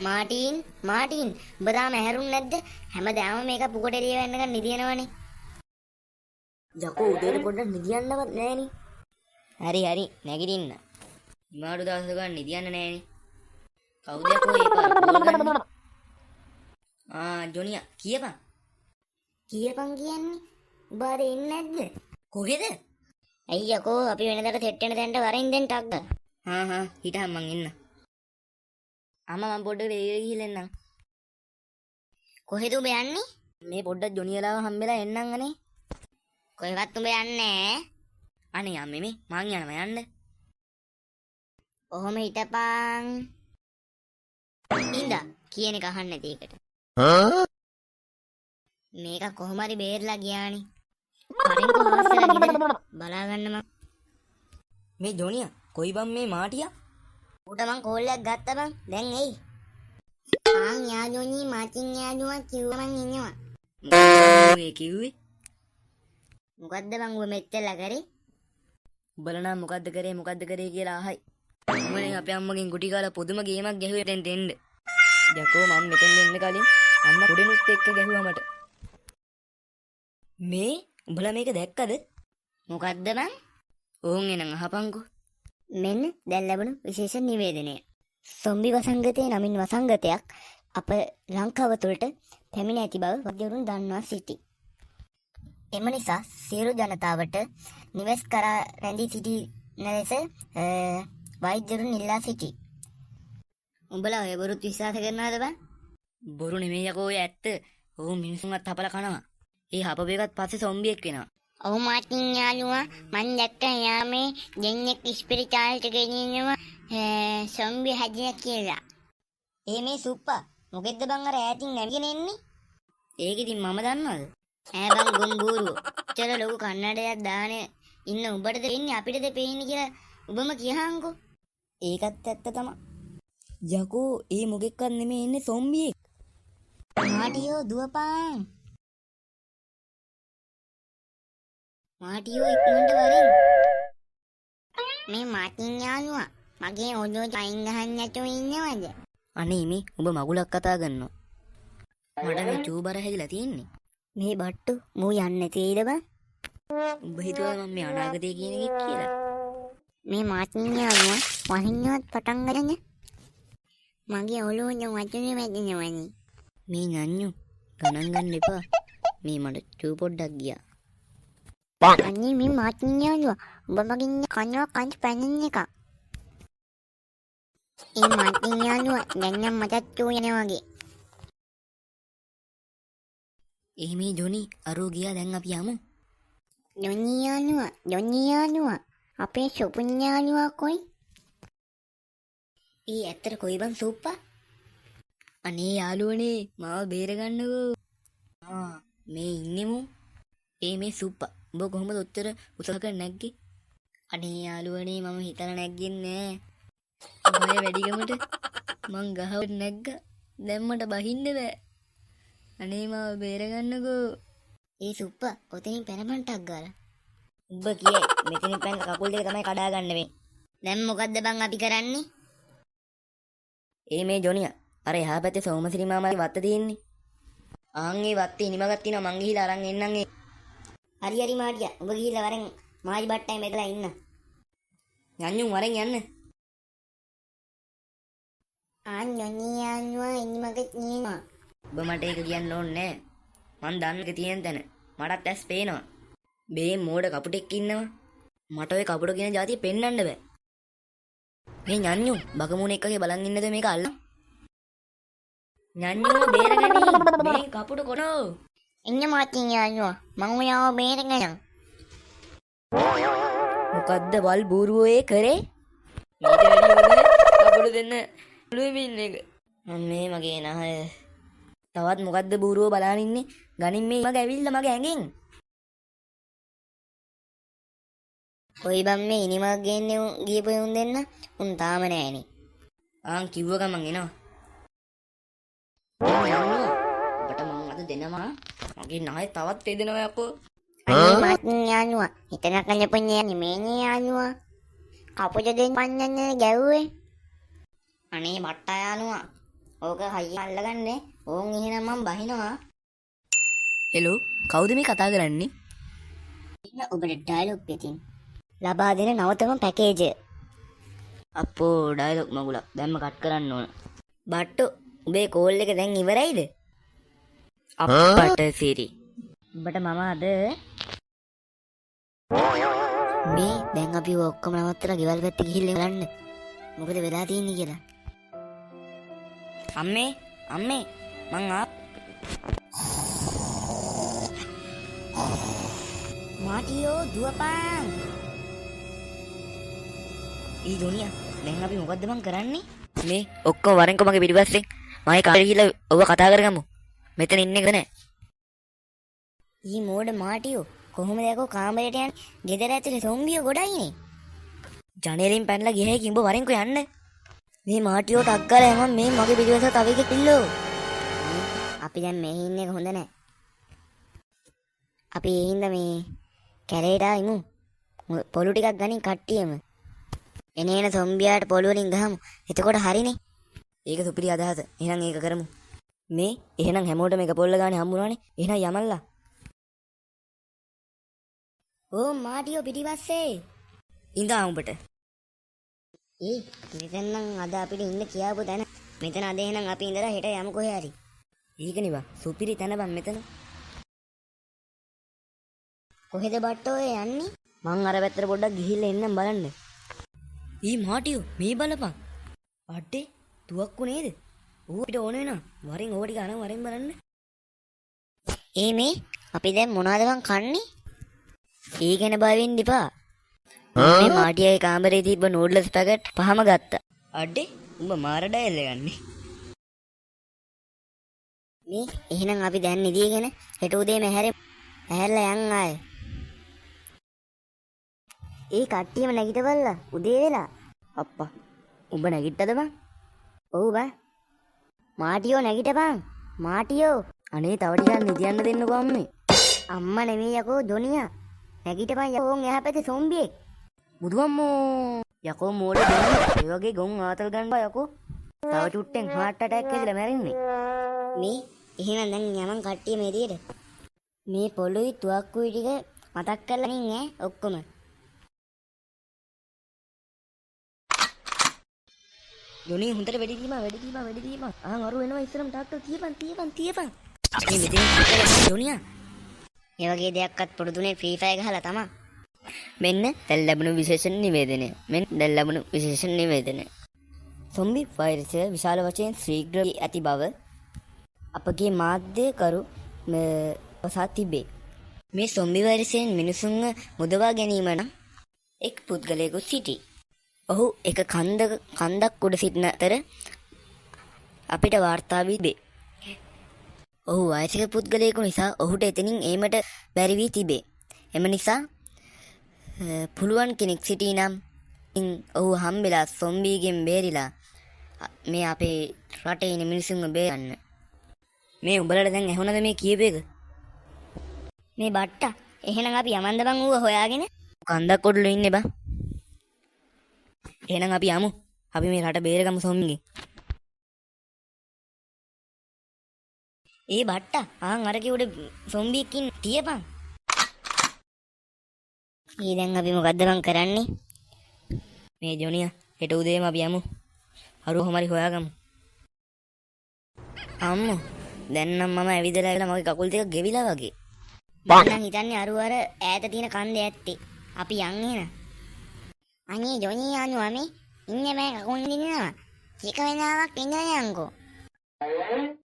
Martin ඔබ තාම ඇහැරුන්නේ නැද්ද? හැමදාම මේක පුකට එළිය වෙන්නකන් නිදිනවනේ. යකෝ උදේට පොඩ්ඩක් නිදියන්නවත් නෑනේ. හරි නැගිටින්න. හිමාඩු දවසක නිදියන්න නෑනේ. කවුද යකෝ ඒ පාර කෝල් ගන්නේ? ජොනියා කියපන් කියන්නේ. ඔබ අර ඉන්නේ නැද්ද? කොහෙද? ඇයි යකෝ අපි වෙනදාට සෙට් වෙන තැනට වරින් දැන් ටක්ද? හිටහන් මං ඉන්න. අම්මා මං පොඩ්ඩකට එළියට ගිහින් එන්නම්. කොහෙද ඔබ යන්නේ? මේ පොඩ්ඩක් ජොනියලාව හම්බෙලා එන්නම් අනේ. කොහෙවත් ඔබ යන්නේ? අනේ අම්මේ මේ මං යනවා යන්න. ඔහොම හිටපන්. ඉඳා කියන එක අහන්න නැති එකට. මේක කොහොම හරි බේරලා ගියානේ. කරින් කොහොමද බලා ගන්න මම. මේ ජොනියා කොයි බම් මේ මාටියා? උට මං කෝල් එකක් ගත්තා බං. දැන් එයි. යා ජොනි මාටින් යාළුවා කිව්වා මං ඉන්නවා. මොකද ඒ කිව්වේ? මොකද්ද බං ඔබ මෙච්චර කරේ? උඹලා නම් මොකද්ද කරේ කියලා අහයි. උඹනේ අපේ අම්මගෙන් ගුටි කාලා පුදුම ගේමක් ගැහුවේ දැන් දෙන්න. යකෝ මම මෙතෙන් එන්න කලින් අම්මා කුඩෙනුත් එක්ක ගැහුවා මට. මේ උඹලා මේක දැක්කද? මොකද්ද බං? ඕන් එනං අහපන්කෝ. මෙන්න දැන් ලැබුණු විශේෂ නිවේදනය. සොම්බි වසංගතයේ නමින් වසංගතයක් අප ලංකාව තුළට පැමිණ ඇති බව වෛද්‍යවරුන් දන්වා සිටි. එම නිසා සියලු ජනතාවට නිවෙස් කරා රැඳී සිටින ලෙස වෛද්‍යවරුන් ඉල්ලා සිටි. උඹලා ඔය බොරුත් විශ්වාස කරනවද බං? බොරු නෙමෙයි යකෝ ඔය ඇත්ත. ඕ මිනිස්සුන්වත් හපලා කනවා. ඒ හපපේකත් පස්සේ සොම්බියෙක් වෙනවා. ඔව් මාටින් යාළුවා මං දැක්ක යාමේ දෙන්නෙක් ස්පිරිතාලට ගෙනියනවා සොම්බි හැදිලා කියලා. මේ සුප්පා මොකෙද්ද බං අර ඈතින් නැගගෙන එන්නේ? ඒක ඉතින් මම දන්නවද? බං ගොම්බూరు. චල ලොකු කන්නඩයක් දාන ඉන්න උඹටද වෙන්නේ අපිටද පේන්නේ කියලා ඔබම කියහන්කෝ. ඒකත් ඇත්ත තමයි. යකෝ ඒ මොකෙක්වත් නෙමෙයි ඉන්නේ සොම්බියෙක්. මාටියෝ දුවපන්. මාටියෝ ඉක්මනට වරින්. මේ මාටින් යාළුවා මගේ ඔළුව චයින් ගහන්න නැතුව ඉන්නවද? අනේ මේ ඔබ මගුලක් කතා කරනවා. මට මේ චූබර හැදිලා තියෙන්නේ. මේ බට්ටු මූ යන්නේ තේයිද බං? උඹ හිතුවා මම මේ අනාගතේ කියන එකක් කියලා. මේ මාටින් යාළුවා වහින්නවත් පටන් ගන්න. මගේ ඔළුව නම් වචනේ වැදිනවනේ. මේ නඤ්ඤු ගණන් ගන්න එපා. මේ මට චූ පොඩ්ඩක් ගියා. අනේ මේ මාටින් යාළුවා ඔබ මගින් කනවා කන්ට පැනින්න එක. ඒ මාටින් යාළුවා දැන් නම් මටත් චූ යනවා වගේ. මේ ජොනි අරෝ ගියා දැන් අපි යමු. ජොනි යාළුවා අපේ සුපුන් යාළුවා කොයි? ඇත්තට කොයි බං සුප්පා? අනේ යාළුවනේ මාව බේරගන්නකෝ. මේ ඉන්නෙමු. මේ සුප්පා. උඹ කොහොමද ඔච්චර උසක නැග්ගේ? අනේ යාළුවනේ මම හිතලා නැග්ගෙන්නේ නෑ. ඔය වැඩිකමට මං ගහවට නැග්ගා. දැන් මට බහින්න බෑ. අනේ මාව බේරගන්නකෝ. සුප්පා ඔතනින් පැනපන්ටක් ගාලා. උඹ කියයි මෙතනින් පැන කකුල් දෙක තමයි කඩා ගන්න මේ. දැන් මොකද්ද බං අපි කරන්නේ? මේ ජොනියා අර එහා පැත්තේ සෝමසිරි මාමාගේ වත්ත තියෙන්නේ. ඒ වත්තේ ඉනිමගක් තියෙනවා මං ගිහිල්ලා අරන් එන්නම් ඒ. හරි මාටියා ඔබ ගිහිල්ලා වරෙන් මායි බට්ටයි මෙතලා ඉන්න. යන්නුන් වරෙන් යන්න. යාළුවා ඉනිමගක් නියනවා. ඔබ මට ඒක කියන්න ඕනේ නෑ. මං දන්න එක තියෙන තැන මටත් ඇස් පේනවා. මේ මෝඩ කපුටෙක් ඉන්නවා. මට ඔය කපුට කියන જાතිය පෙන්වන්න බෑ. මේ ඥාන්‍යු බකමුණ එක්කගේ බලන් ඉන්නද මේක අල්ලන්? ඥාන්‍යු බේරගනි. මේ කපුට කොටෝ. එන්න මාටින් යාළුවා මං ඔයාව බේරගන්නම්. මොකද්ද වල් බූරුවෝ ඒ කරේ? මීට වැඩි කපුට දෙන්න පුළුවේ ඉන්න එක. මේ මගේ නහය. තවත් මොකද්ද බූරුවෝ බලන් ඉන්නේ? ගනින් මේ මග ඇවිල්ලා මගේ ඇඟෙන්. කොයි බම් මේ ඉනිමක් ගේන්නේ ගියපු උන් දෙන්න උන් තාම නෑනේ. කිව්ව ගමන් එනවා. ඔබට මං අද දෙනවා. මගේ නාය තවත් දෙනවා යකෝ. අනේ මාටින් යාළුවා හිතන කලපන්නේ නෙමෙයි යාළුවා. කපුට දෙන්න පන්නන්නේ ගැව්වේ. අනේ බට්ටා යාළුවා ඕක හයිය අල්ලගන්නේ. ඕන් එහෙනම් මම බහිනවා. හෙලෝ කවුද මේ කතා කරන්නේ? ඉන්න ඔබට ඩයලොග් එකකින් ලබා දෙන නවතම පැකේජ්. අපෝ ඩයලොග් මගුලක් දැම්ම කට් කරන්න ඕන. බට්ටු උඹේ කෝල් එක දැන් ඉවරයිද? අප්පට සිරි. උඹට මම අද මේ දැන් අපි ඔක්කොම නවත්තලා ගෙවල් පැත්තේ ගිහිල්ලා බලන්න. මොකද වෙලා තියෙන්නේ කියලා. අම්මේ මං මාටියෝ දුවපන්. ඊ දුනියා දැන් අපි මොකද්ද මං කරන්නේ? මේ ඔක්කොම වරෙන්කො මගේ පිටිපස්සෙන් මගේ කාලේ ගිහලා ඔව කතා කරගමු. මෙතන ඉන්නේ නැහැ. ඊ මෝඩ මාටියෝ කොහොමද යකෝ කාමරේට යන්නේ? ගෙදර ඇතුලේ සොම්බියෝ ගොඩයිනේ. ජනේලෙන් පැනලා ගියා කිඹ වරෙන්කො යන්න. මේ මාටියෝට අක්කලා යමන් මේ මගේ පිටිපස්ස තව එකෙක් ඉල්ලෝ. අපි දැන් මෙහි ඉන්න එක හොඳ නැහැ. අපි ඒ හින්දා මේ කැලේට ආයිමු. පොළු ටිකක් ගනින් කට්ටියම. එනේන සොම්බියාට පොළු වලින් ගහමු. එතකොට හරිනේ. ඒක සුපිරි අදහස. එහෙනම් ඒක කරමු. මේ එහෙනම් හැමෝටම එක පොල්ල ගානේ හම්බුනානේ. එහෙනම් යමල්ලා. ඕ මාටියෝ පිටිපස්සේ. ඉඳා උඹට. මෙතන නම් අද අපිට ඉන්න කියාපු තැන. මෙතන අද එහෙනම් අපි ඉඳලා හෙට යමු කොහේ හරි. ඊකනේ බා සුපිරි තැන බං මෙතන. කොහෙද බට්ටෝ යන්නේ? මං අර පැත්තට පොඩ්ඩක් ගිහිල්ලා එන්නම් බලන්න. ඊ මාටියෝ මේ බලපන්. අඩේ තුවක්කු නේද? ඌ අපිට ඕන වෙනවා. වරින් ඕව ටික අරන් වරින් බලන්න. මේ අපි දැන් මොනවද බං කන්නේ? ඒ ගැන බය වෙන්න එපා. මේ මාටියාගේ කාමරේ තිබ්බ නූඩ්ලස් පැකට් 5ම ගත්තා. අඩේ උඹ මාර ඩයල් යන්නේ. මේ එහෙනම් අපි දැන් නිදිගෙන හෙට උදේම ඇහැරලා යන් ආයේ. ඒ කට්ටියම නැගිටවල්ලා උදේ වෙලා. අප්පා උඹ නැගිට්ටද බං? ඔව් බං. මාටියෝ නැගිටපන්. මාටියෝ. අනේ තව ටිකක් නිදියන්න දෙන්නකෝ අම්මේ. අම්මා නෙමෙයි යකෝ දොනියා. නැගිටපන් යකෝ එහා පැත්තේ සොම්බියෙක්. බුදු අම්මෝ යකෝ මෝඩ දෙන්නේ. ඒ වගේ ගොන් ආතල් ගන්නවා යකෝ. තව චුට්ටෙන් heart attack ඇවිල්ලා මැරෙන්නේ. මේ එහෙනම් දැන් යමන් කට්ටිය මේ විදියට. මේ පොළොයි තුවක්කුයි ටික මතක් කරලා ඉන්නේ ඔක්කොම. යෝනි හොඳට වැඩි දීපන්. ආන් අරු එනවා ඉස්සරම ටාක්ටර් තියපන්. මේ මෙතන යෝනියා. ඒ වගේ දෙයක්වත් පුරුදුනේ ෆ්‍රී ෆයර් ගහලා තමා. මෙන්න දැන් ලැබුණු විශේෂ නිවේදනය. සොම්බි වෛරසය විශාල වශයෙන් ශීඝ්‍ර ඇති බව අපගේ මාධ්‍යකරු පසා තිබේ. මේ සොම්බි වෛරසයෙන් මිනිසුන්ව මුදවා ගැනීම නම් එක් පුද්ගලයෙකු සිටී. ඔහු එක කන්දක් උඩ සිටින අතර අපිට වාර්තා වී තිබේ. ඔහු වයසික පුද්ගලයෙකු නිසා ඔහුට එතනින් ඒමට බැරි වී තිබේ. එම නිසා පුළුවන් කෙනෙක් සිටී නම් ඔහු හම්බෙලා සොම්බීගෙන් බේරිලා මේ අපේ රටේ ඉන්න මිනිසුන්ව බේරන්න. මේ උඹලට දැන් ඇහුණද මේ කියපු එක? මේ බට්ටා එහෙනම් අපි යමන්ද බං ඌව හොයාගෙන? කන්දක් උඩල ඉන්නේ බං. එහෙනම් අපි යමු. අපි මේ රට බේරගමු සොම්බිගෙන්. ඒ බට්ටා ආන් අර කිව්වද සොම්බියෙක් ඉන්න තියපන්. දැන් අපි මොකද්ද බං කරන්නේ? මේ ජොනියා හෙට උදේම අපි යමු. අරුව කොහමරි හොයාගමු. අම්මෝ දැන් නම් මම ඇවිදලා මගේ කකුල් දෙක ගෙවිලා වගේ. මම නම් හිතන්නේ අරුව අර ඈත තියෙන කන්දේ ඇත්තේ. අපි යන් එන. අනේ ජොනි යන්නේ ඉන්නේ මම කකුල් දිනනවා. ටික වෙලාවක් ඉඳලා යන්කෝ.